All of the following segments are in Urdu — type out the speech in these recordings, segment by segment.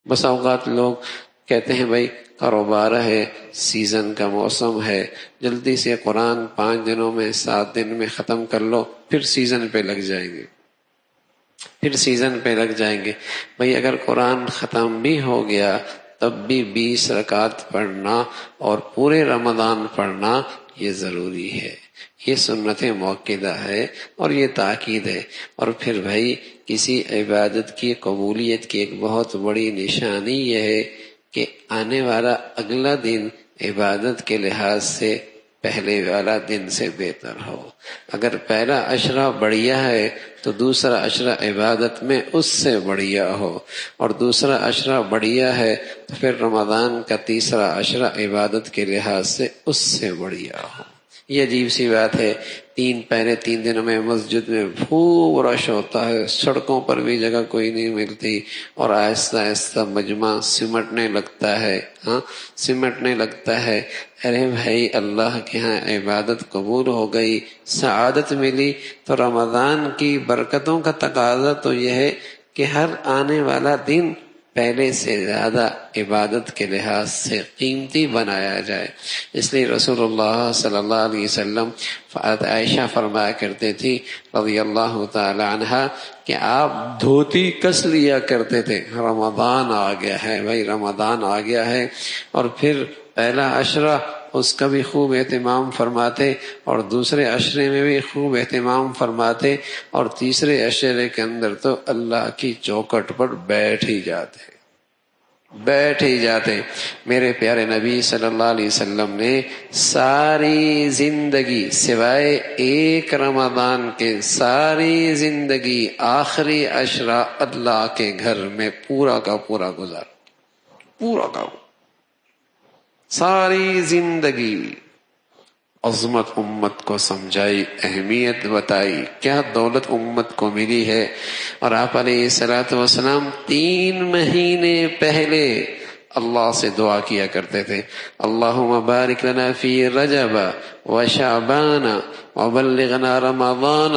بس اوقات لوگ کہتے ہیں بھائی کاروبار ہے، سیزن کا موسم ہے، جلدی سے قرآن 5 دنوں میں 7 دن میں ختم کر لو، پھر سیزن پہ لگ جائیں گے، پھر سیزن پہ لگ جائیں گے۔ بھائی اگر قرآن ختم بھی ہو گیا تب بھی 20 رکعت پڑھنا اور پورے رمضان پڑھنا یہ ضروری ہے، یہ سنت موقدہ ہے اور یہ تاکید ہے۔ اور پھر بھائی کسی عبادت کی قبولیت کی ایک بہت بڑی نشانی یہ ہے کہ آنے والا اگلا دن عبادت کے لحاظ سے پہلے والا دن سے بہتر ہو۔ اگر پہلا عشرہ بڑھیا ہے تو دوسرا عشرہ عبادت میں اس سے بڑھیا ہو، اور دوسرا عشرہ بڑھیا ہے تو پھر رمضان کا تیسرا عشرہ عبادت کے لحاظ سے اس سے بڑھیا ہو۔ یہ عجیب سی بات ہے، پہلے 3 دنوں میں مسجد میں خوب رش ہوتا ہے، سڑکوں پر بھی جگہ کوئی نہیں ملتی، اور آہستہ آہستہ مجمع سمٹنے لگتا ہے، سمٹنے لگتا ہے۔ ارے بھائی اللہ کے ہاں عبادت قبول ہو گئی، سعادت ملی، تو رمضان کی برکتوں کا تقاضا تو یہ ہے کہ ہر آنے والا دن پہلے سے زیادہ عبادت کے لحاظ سے قیمتی بنایا جائے۔ اس لیے رسول اللہ صلی اللہ علیہ وسلم، عائشہ فرمایا کرتے تھی رضی اللہ تعالی عنہا کہ آپ دھوتی کس لیا کرتے تھے، رمضان آ گیا ہے بھائی، رمضان آ گیا ہے، اور پھر پہلا عشرہ اس کا بھی خوب اہتمام فرماتے، اور دوسرے عشرے میں بھی خوب اہتمام فرماتے، اور تیسرے عشرے کے اندر تو اللہ کی چوکھٹ پر بیٹھ ہی جاتے۔ میرے پیارے نبی صلی اللہ علیہ وسلم نے ساری زندگی سوائے ایک رمضان کے، ساری زندگی آخری عشرہ اللہ کے گھر میں پورا کا پورا گزارا، ساری زندگی عظمت امت کو سمجھائی، اہمیت بتائی، کیا دولت امت کو ملی ہے۔ اور آپ علیہ الصلوۃ والسلام 3 مہینے پہلے اللہ سے دعا کیا کرتے تھے، اللہم بارک لنا فی رجب وشعبان وبلغنا رمضان،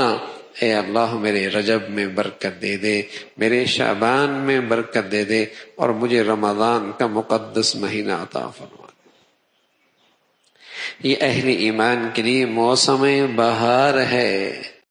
اے اللہ میرے رجب میں برکت دے دے، میرے شعبان میں برکت دے دے، اور مجھے رمضان کا مقدس مہینہ عطا فرما۔ یہ اہل ایمان کے لیے موسم بہار ہے،